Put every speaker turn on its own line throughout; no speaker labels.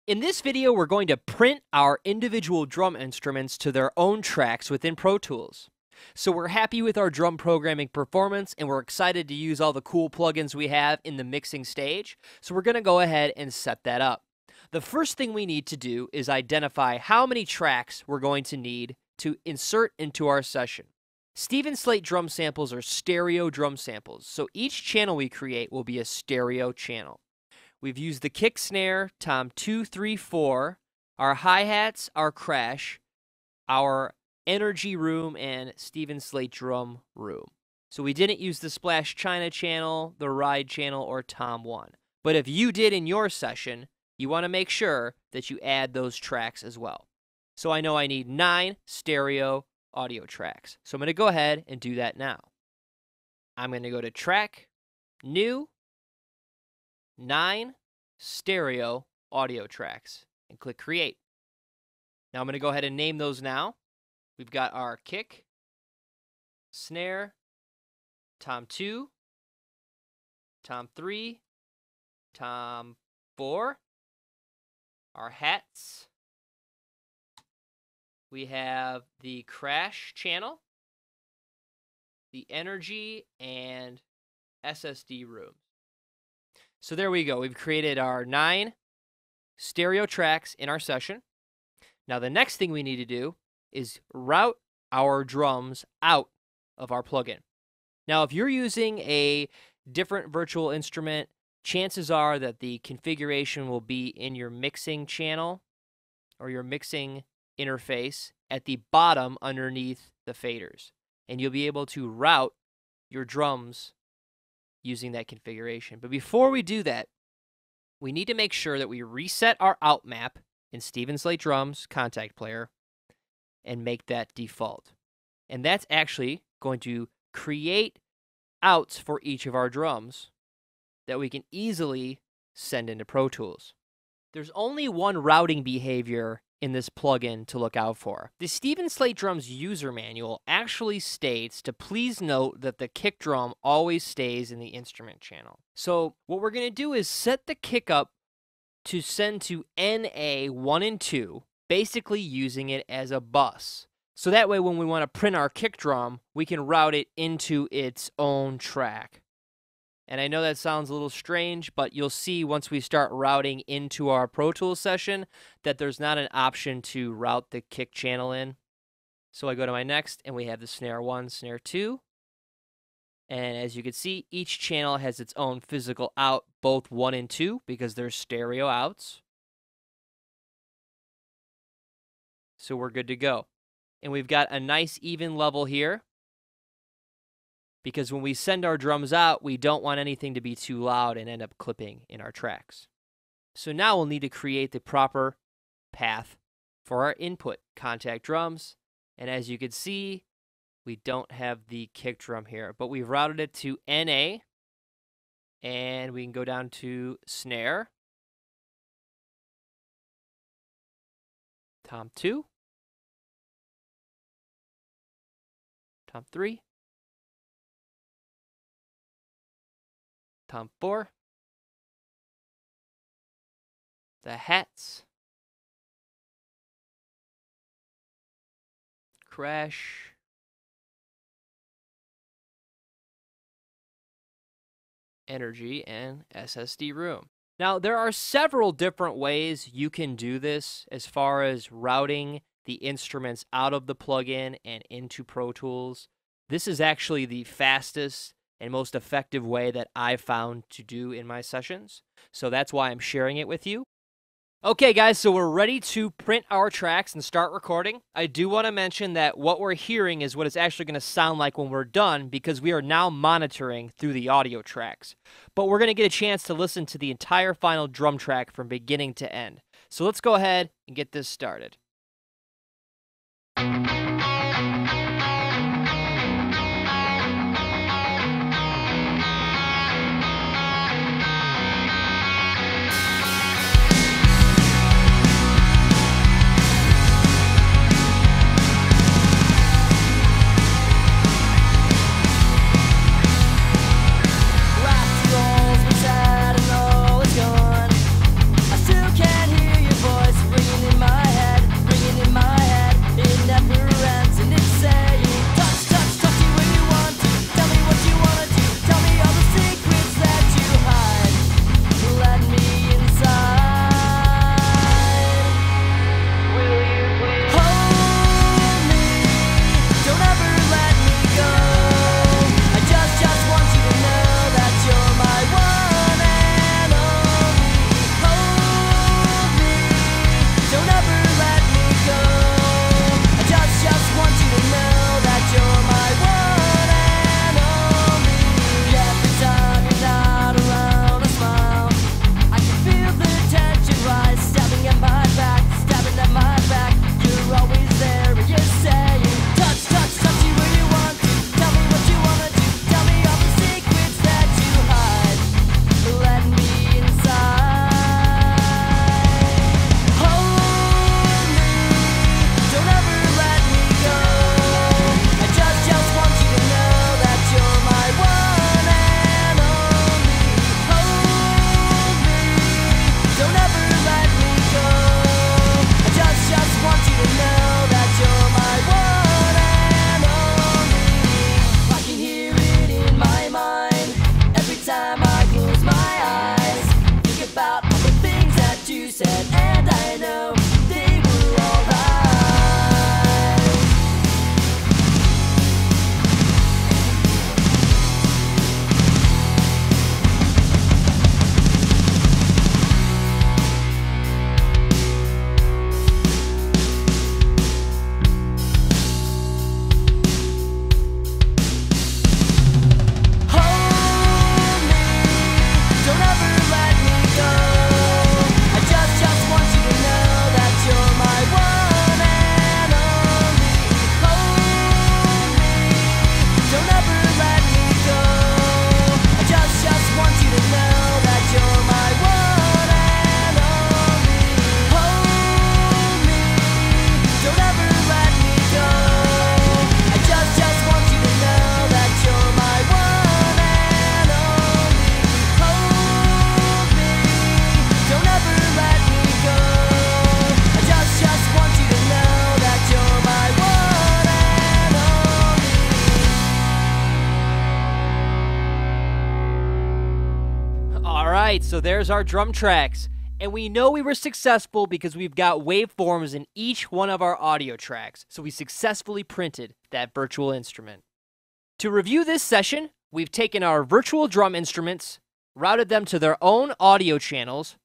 In this video, we're going to print our individual drum instruments to their own tracks within Pro Tools. So we're happy with our drum programming performance, and we're excited to use all the cool plugins we have in the mixing stage. So we're going to go ahead and set that up. The first thing we need to do is identify how many tracks we're going to need to insert into our session. Stephen Slate drum samples are stereo drum samples, so each channel we create will be a stereo channel. We've used the kick snare, tom 2, 3, 4, our hi-hats, our crash, our energy room, and Stephen Slate drum room. So we didn't use the Splash China channel, the ride channel, or tom 1. But if you did in your session, you want to make sure that you add those tracks as well. So I know I need 9 stereo audio tracks. So I'm going to go ahead and do that now. I'm going to go to Track, New, 9 stereo audio tracks, and click Create. Now I'm going to go ahead and name those now. We've got our kick, snare, tom 2, tom 3, tom 4, our hats. We have the crash channel, the energy, and SSD rooms. So there we go. We've created our 9 stereo tracks in our session. Now the next thing we need to do is route our drums out of our plugin. Now if you're using a different virtual instrument, chances are that the configuration will be in your mixing channel or your mixing interface at the bottom underneath the faders. And you'll be able to route your drums using that configuration. But before we do that, we need to make sure that we reset our out map in Stephen Slate Drums Contact Player and make that default. And that's actually going to create outs for each of our drums that we can easily send into Pro Tools. There's only one routing behavior in this plugin to look out for. The Stephen Slate Drums user manual actually states to please note that the kick drum always stays in the instrument channel. So what we're going to do is set the kick up to send to NA 1 and 2, basically using it as a bus. So that way when we want to print our kick drum, we can route it into its own track. And I know that sounds a little strange, but you'll see once we start routing into our Pro Tools session that there's not an option to route the kick channel in. So I go to my next, and we have the snare 1, snare 2. And as you can see, each channel has its own physical out, both 1 and 2, because they're stereo outs. So we're good to go. And we've got a nice even level here, because when we send our drums out, we don't want anything to be too loud and end up clipping in our tracks. So now we'll need to create the proper path for our input, contact drums. And as you can see, we don't have the kick drum here, but we've routed it to NA, and we can go down to snare, tom 2, tom 3, tom 4, the hats, crash, energy, and SSD room. Now there are several different ways you can do this as far as routing the instruments out of the plugin and into Pro Tools. This is actually the fastest and most effective way that I've found to do in my sessions. So that's why I'm sharing it with you. Okay guys, so we're ready to print our tracks and start recording. I do want to mention that what we're hearing is what it's actually going to sound like when we're done, because we are now monitoring through the audio tracks. But we're going to get a chance to listen to the entire final drum track from beginning to end. So let's go ahead and get this started.
Rock rolls beside and all is gone. I still can't hear your voice.
So there's our drum tracks. And we know we were successful because we've got waveforms in each one of our audio tracks. So we successfully printed that virtual instrument. To review this session, we've taken our virtual drum instruments, routed them to their own audio channels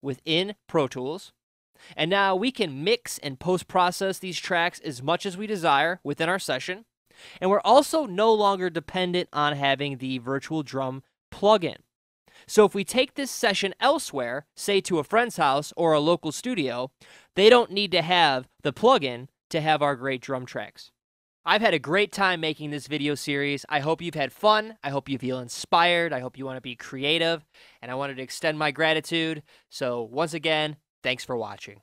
within ProTools, and now we can mix and post-process these tracks as much as we desire within our session. And we're also no longer dependent on having the virtual drum plugin. So if we take this session elsewhere, say to a friend's house or a local studio, they don't need to have the plugin to have our great drum tracks. I've had a great time making this video series. I hope you've had fun. I hope you feel inspired. I hope you want to be creative. And I wanted to extend my gratitude. So once again, thanks for watching.